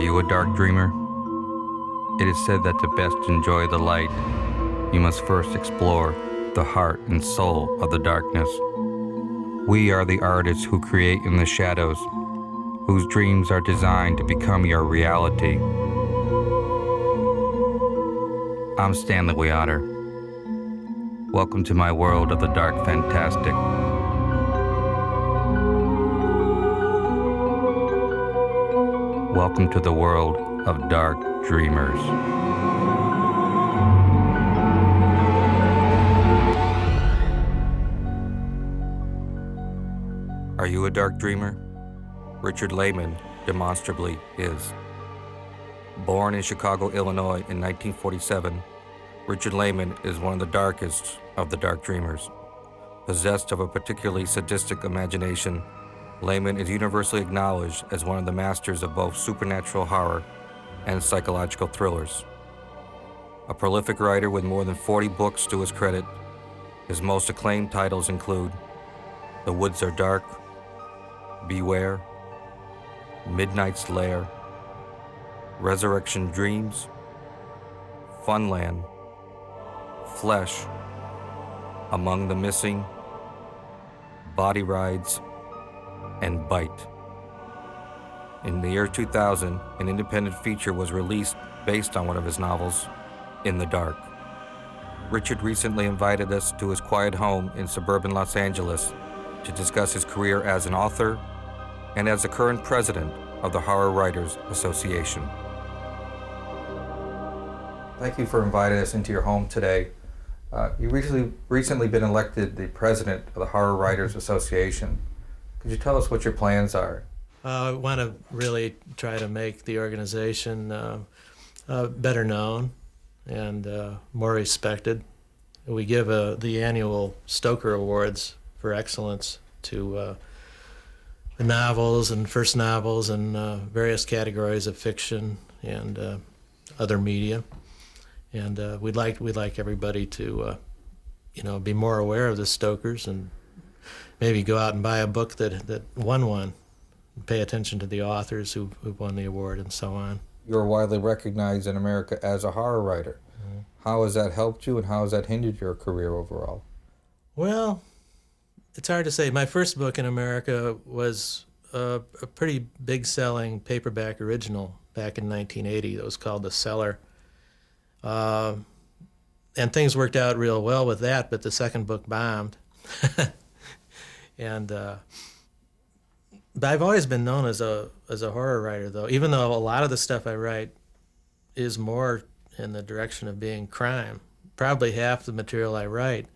you a dark dreamer? It is said that to best enjoy the light, you must first explore the heart and soul of the darkness. We are the artists who create in the shadows, whose dreams are designed to become your reality. I'm Stanley Wiater. Welcome to my world of the dark fantastic. Welcome to the world of dark dreamers. Are you a dark dreamer? Richard Laymon demonstrably is. Born in Chicago, Illinois in 1947, Richard Laymon is one of the darkest of the dark dreamers. Possessed of a particularly sadistic imagination, Laymon is universally acknowledged as one of the masters of both supernatural horror and psychological thrillers. A prolific writer with more than 40 books to his credit, his most acclaimed titles include The Woods Are Dark, Beware, Midnight's Lair, Resurrection Dreams, Funland, Flesh, Among the Missing, Body Rides, and Bite. In the year 2000, an independent feature was released based on one of his novels, In the Dark. Richard recently invited us to his quiet home in suburban Los Angeles to discuss his career as an author and as the current president of the Horror Writers Association. Thank you for inviting us into your home today. You recently been elected the president of the Horror Writers Association. Could you tell us what your plans are? I want to really try to make the organization better known and more respected. We give the annual Stoker Awards for excellence to novels and first novels and various categories of fiction and other media. And we'd like everybody to be more aware of the Stokers and maybe go out and buy a book that won one. Pay attention to the authors who won the award and so on. You're widely recognized in America as a horror writer. Mm-hmm. How has that helped you and how has that hindered your career overall? Well, it's hard to say. My first book in America was a pretty big-selling paperback original back in 1980 that was called The Cellar. And things worked out real well with that, but the second book bombed. And but I've always been known as a horror writer, though, even though a lot of the stuff I write is more in the direction of being crime. Probably half the material I write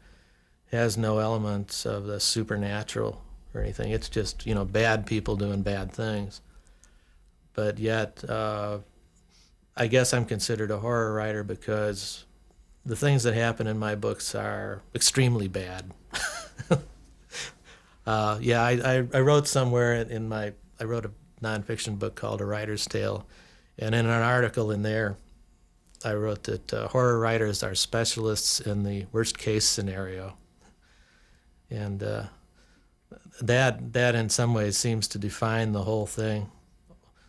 has no elements of the supernatural or anything. It's just, bad people doing bad things. But yet, I guess I'm considered a horror writer because the things that happen in my books are extremely bad. I wrote somewhere I wrote a nonfiction book called A Writer's Tale, and in an article in there, I wrote that horror writers are specialists in the worst case scenario. And that in some ways seems to define the whole thing.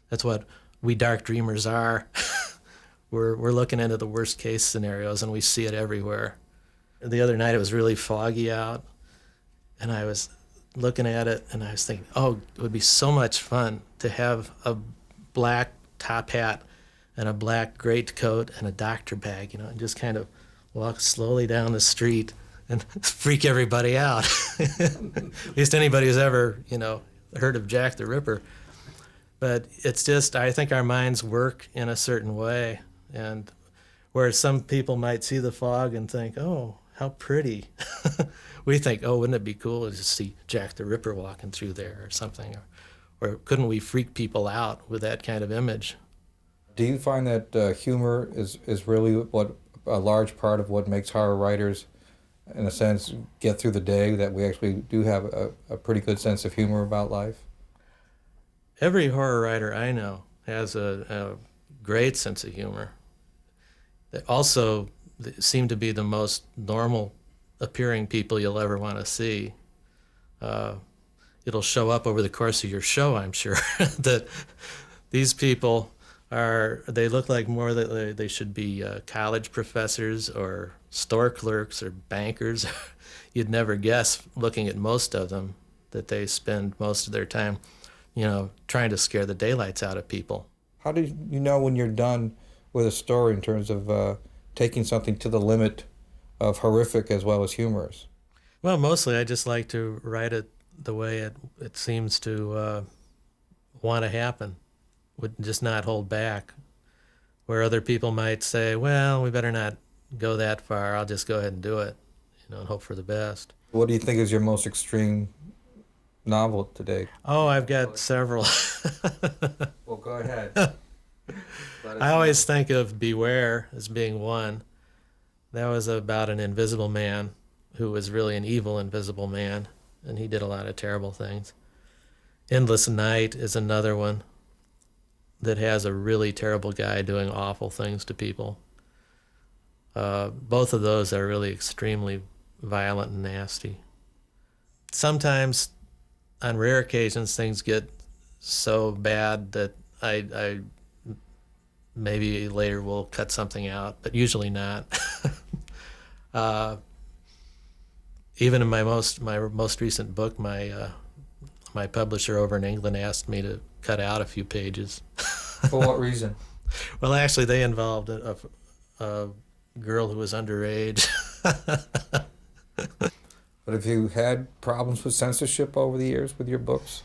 That's what we dark dreamers are. We're looking into the worst case scenarios, and we see it everywhere. The other night it was really foggy out, and I was looking at it, and I was thinking, it would be so much fun to have a black top hat and a black greatcoat and a doctor bag, and just kind of walk slowly down the street and freak everybody out. At least anybody who's ever, heard of Jack the Ripper. But it's just, I think our minds work in a certain way, and where some people might see the fog and think, oh, how pretty. We think, wouldn't it be cool to see Jack the Ripper walking through there or something? Or couldn't we freak people out with that kind of image? Do you find that humor is really a large part of what makes horror writers, in a sense, get through the day, that we actually do have a pretty good sense of humor about life? Every horror writer I know has a great sense of humor. They also seem to be the most normal appearing people you'll ever want to see. It'll show up over the course of your show, I'm sure, that these people they look like more that they should be college professors or store clerks or bankers. You'd never guess, looking at most of them, that they spend most of their time, trying to scare the daylights out of people. How do you know when you're done with a story in terms of taking something to the limit of horrific as well as humorous? Well, mostly I just like to write it the way it seems to want to happen, would just not hold back. Where other people might say, well, we better not go that far, I'll just go ahead and do it, and hope for the best. What do you think is your most extreme novel to date? Oh, I've got several. Well, go ahead. I always think of Beware as being one. That was about an invisible man who was really an evil invisible man, and he did a lot of terrible things. Endless Night is another one that has a really terrible guy doing awful things to people. Both of those are really extremely violent and nasty. Sometimes, on rare occasions, things get so bad that I maybe later will cut something out, but usually not. Even in my most recent book, my publisher over in England asked me to cut out a few pages. For what reason? Well, actually, they involved a girl who was underage. But have you had problems with censorship over the years with your books?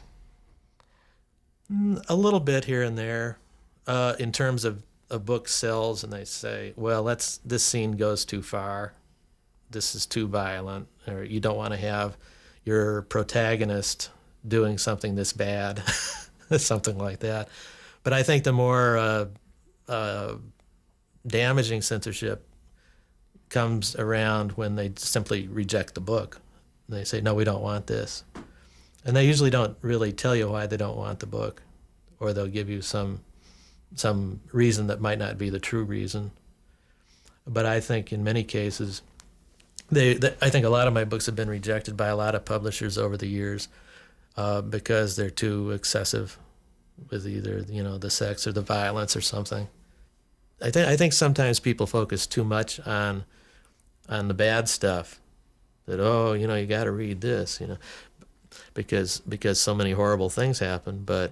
A little bit here and there, in terms of a book sells and they say, well, this scene goes too far, this is too violent, or you don't want to have your protagonist doing something this bad, something like that. But I think the more damaging censorship comes around when they simply reject the book. They say, no, we don't want this. And they usually don't really tell you why they don't want the book, or they'll give you some reason that might not be the true reason. But I think in many cases, I think a lot of my books have been rejected by a lot of publishers over the years because they're too excessive with either the sex or the violence or something. I think sometimes people focus too much on the bad stuff. That you got to read this, because so many horrible things happen. But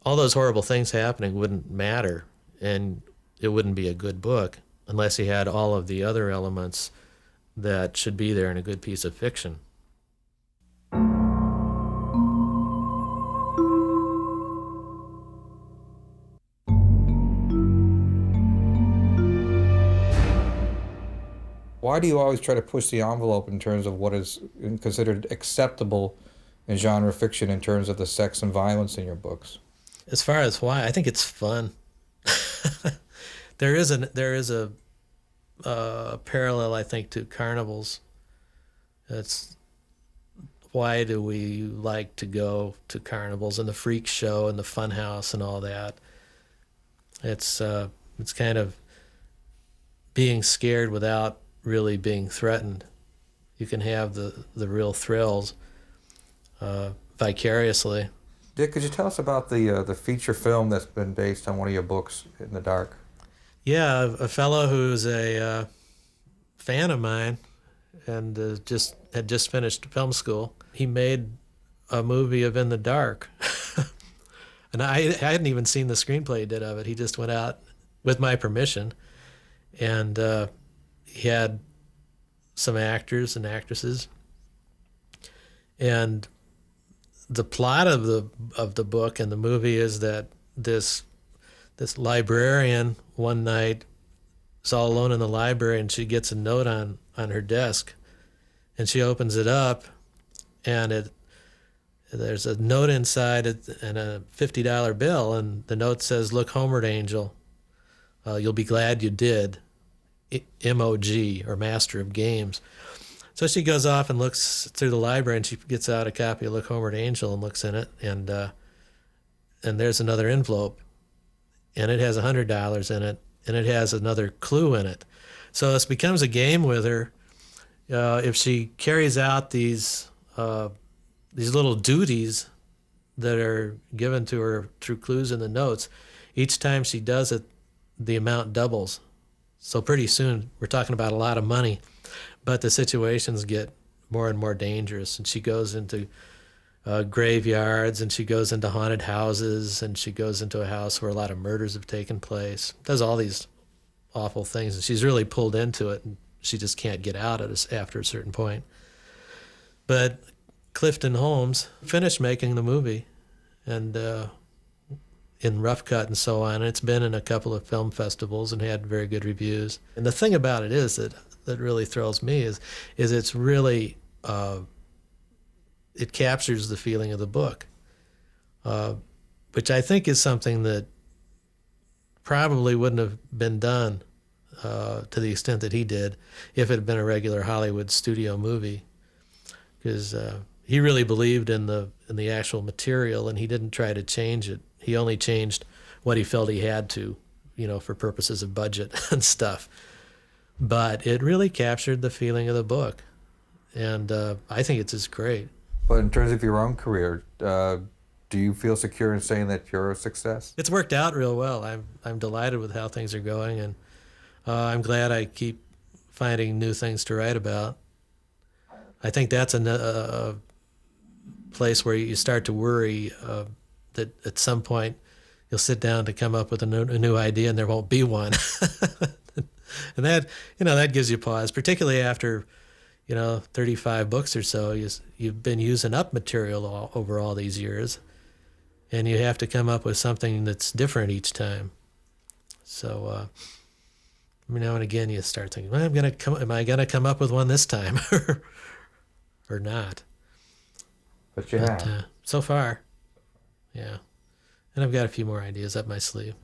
all those horrible things happening wouldn't matter, and it wouldn't be a good book unless you had all of the other elements that should be there in a good piece of fiction. Why do you always try to push the envelope in terms of what is considered acceptable in genre fiction in terms of the sex and violence in your books? As far as why, I think it's fun. There is a parallel, I think, to carnivals. It's why do we like to go to carnivals and the freak show and the fun house and all that? It's kind of being scared without really being threatened. You can have the real thrills vicariously. Dick, could you tell us about the feature film that's been based on one of your books, In the Dark? Yeah, a fellow who's a fan of mine and had just finished film school. He made a movie of In the Dark. And I hadn't even seen the screenplay he did of it. He just went out with my permission, and he had some actors and actresses. And the plot of the book and the movie is that this librarian one night is all alone in the library, and she gets a note on her desk, and she opens it up, and there's a note inside and a $50 bill, and the note says, "Look homeward, angel. You'll be glad you did. MOG, or Master of Games." So she goes off and looks through the library, and she gets out a copy of Look Homeward, Angel, and looks in it, and there's another envelope, and it has $100 in it, and it has another clue in it. So this becomes a game with her. If she carries out these little duties that are given to her through clues in the notes, each time she does it, the amount doubles. So pretty soon, we're talking about a lot of money, but the situations get more and more dangerous. And she goes into graveyards, and she goes into haunted houses, and she goes into a house where a lot of murders have taken place. Does all these awful things, and she's really pulled into it, and she just can't get out of it after a certain point. But Clifton Holmes finished making the movie, and in rough cut and so on. It's been in a couple of film festivals and had very good reviews. And the thing about it is that really thrills me is it's really it captures the feeling of the book, which I think is something that probably wouldn't have been done to the extent that he did if it had been a regular Hollywood studio movie, because he really believed in the actual material, and he didn't try to change it. He only changed what he felt he had to, for purposes of budget and stuff. But it really captured the feeling of the book, and I think it's just great. But in terms of your own career, do you feel secure in saying that you're a success? It's worked out real well. I'm delighted with how things are going, and I'm glad I keep finding new things to write about. I think that's a place where you start to worry that at some point you'll sit down to come up with a new idea and there won't be one. And that gives you pause, particularly after 35 books or so. You've been using up material over all these years, and you have to come up with something that's different each time. So now and again you start thinking, well, am I gonna come up with one this time or not? But you have. So far, yeah. And I've got a few more ideas up my sleeve.